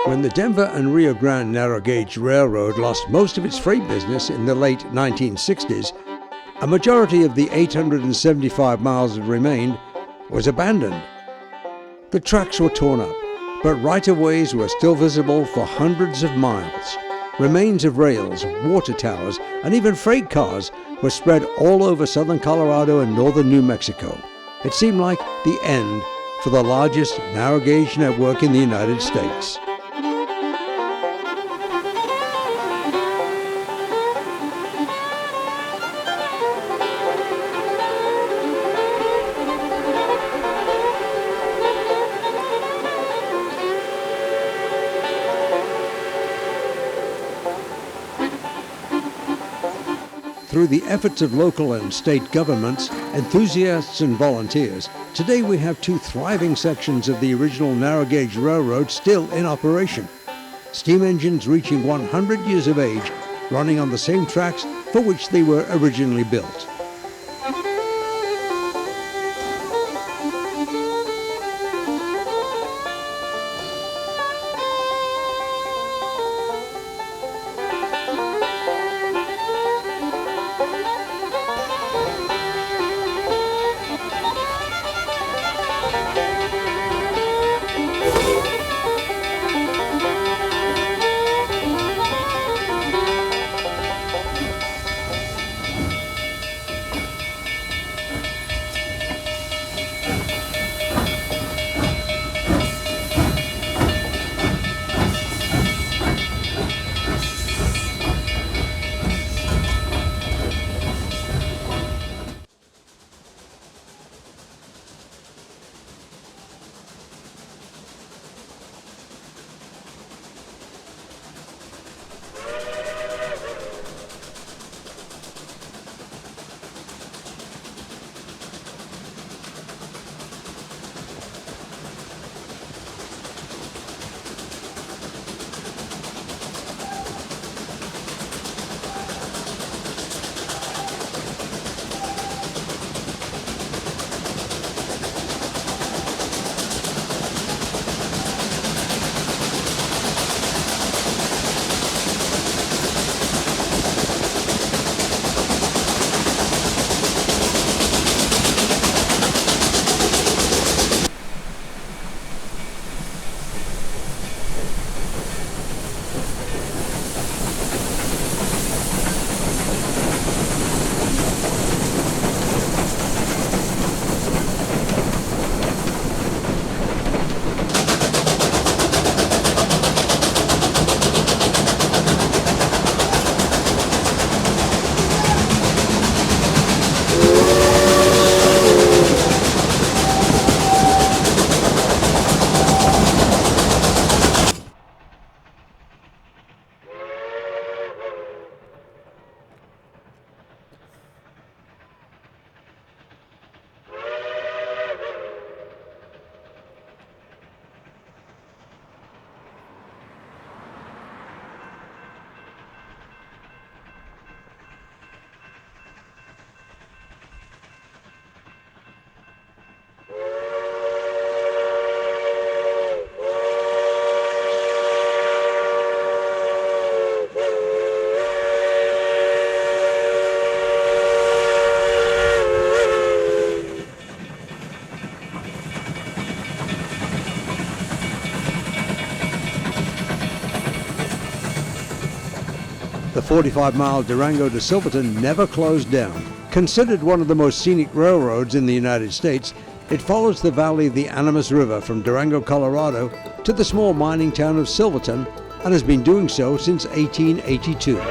When the Denver and Rio Grande narrow gauge railroad lost most of its freight business in the late 1960s, a majority of the 875 miles that remained was abandoned. The tracks were torn up, but right-of-ways were still visible for hundreds of miles. Remains of rails, water towers, and even freight cars were spread all over southern Colorado and northern New Mexico. It seemed like the end for the largest narrow gauge network in the United States. Through the efforts of local and state governments, enthusiasts and volunteers, today we have two thriving sections of the original narrow gauge railroad still in operation. Steam engines reaching 100 years of age, running on the same tracks for which they were originally built. The 45-mile Durango to Silverton never closed down. Considered one of the most scenic railroads in the United States, it follows the valley of the Alamosa River from Durango, Colorado to the small mining town of Silverton, and has been doing so since 1882.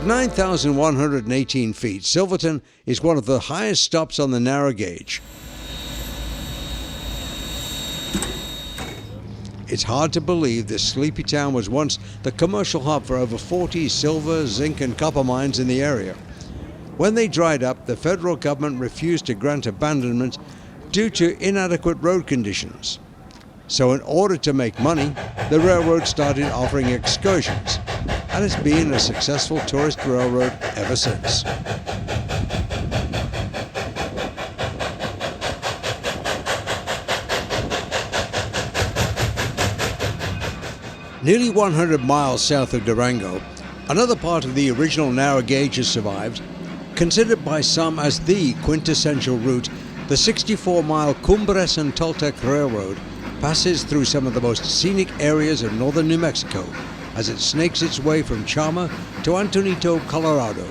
At 9,118 feet, Silverton is one of the highest stops on the narrow gauge. It's hard to believe this sleepy town was once the commercial hub for over 40 silver, zinc, and copper mines in the area. When they dried up, the federal government refused to grant abandonment due to inadequate road conditions. So in order to make money, the railroad started offering excursions, and it's been a successful tourist railroad ever since. Nearly 100 miles south of Durango, another part of the original narrow gauge has survived. Considered by some as the quintessential route, the 64-mile Cumbres and Toltec Railroad passes through some of the most scenic areas of northern New Mexico as it snakes its way from Chama to Antonito, Colorado.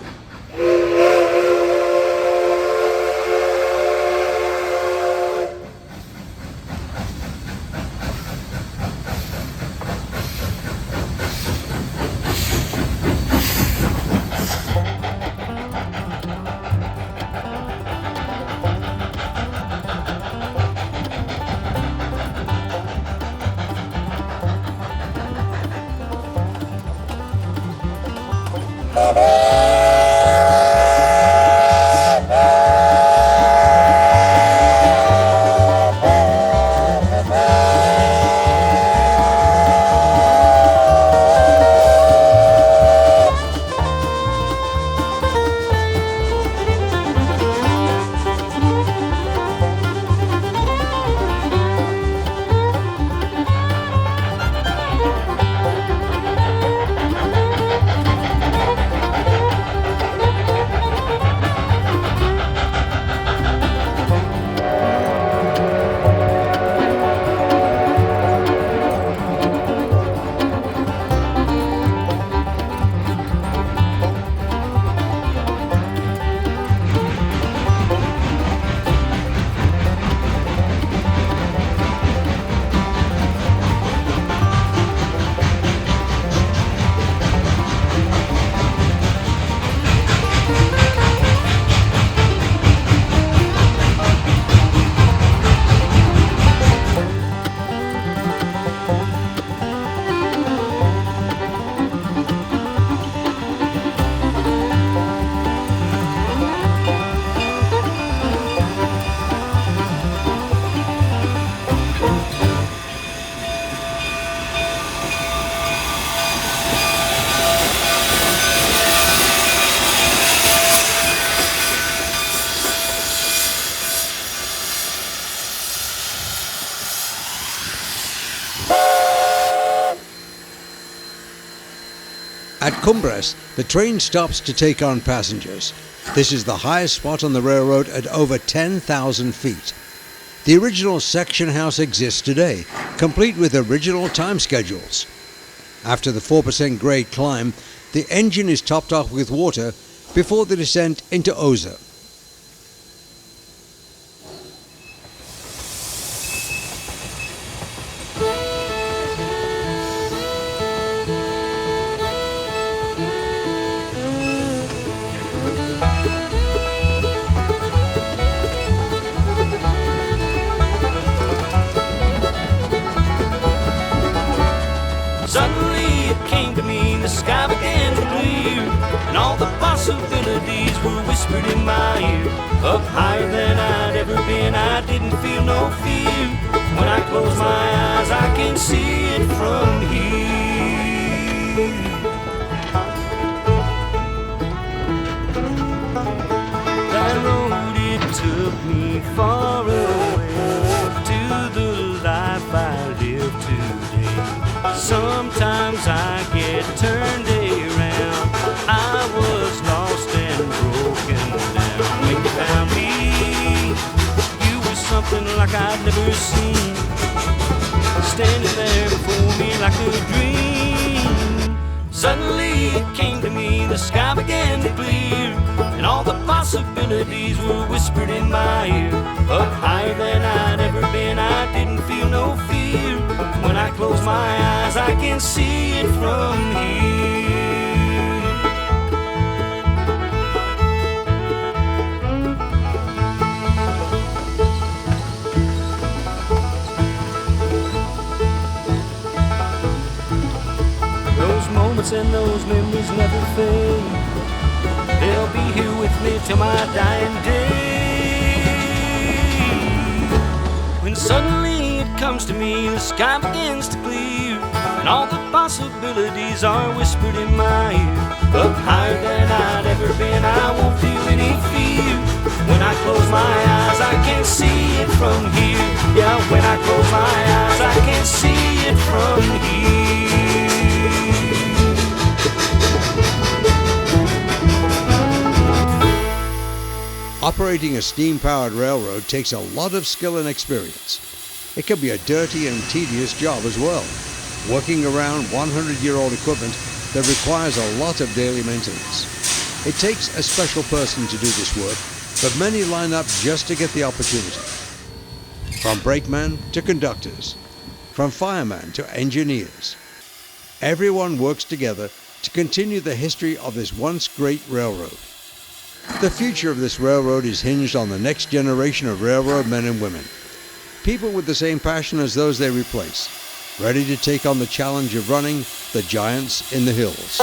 At Cumbres, the train stops to take on passengers. This is the highest spot on the railroad at over 10,000 feet. The original section house exists today, complete with original time schedules. After the 4% grade climb, the engine is topped off with water before the descent into Oza. Suddenly it came to me, the sky began to clear, and all the possibilities were whispered in my ear. Up higher than I'd ever been, I didn't feel no fear. When I close my eyes, I can see it from here. That road, it took me far away to the life I live today. Sometimes I get turned around. I was lost and broken down. When you found me, you were something like I'd never seen, standing there before me like a dream. Suddenly it came to me, the sky began to clear, and all the possibilities were whispered in my ear. Up higher than I'd ever been, I didn't feel no fear. When I close my eyes, I can see it from here. face, and those memories never fade. They'll be here with me till my dying day. When suddenly it comes to me, the sky begins to clear, and all the possibilities are whispered in my ear. Up higher than I'd ever been, I won't feel any fear. When I close my eyes, I can see it from here. Yeah, when I close my eyes, I can see it from here. Operating a steam-powered railroad takes a lot of skill and experience. It can be a dirty and tedious job as well, working around 100-year-old equipment that requires a lot of daily maintenance. It takes a special person to do this work, but many line up just to get the opportunity. From brakemen to conductors, from firemen to engineers, everyone works together to continue the history of this once great railroad. The future of this railroad is hinged on the next generation of railroad men and women, people with the same passion as those they replace, ready to take on the challenge of running the giants in the hills.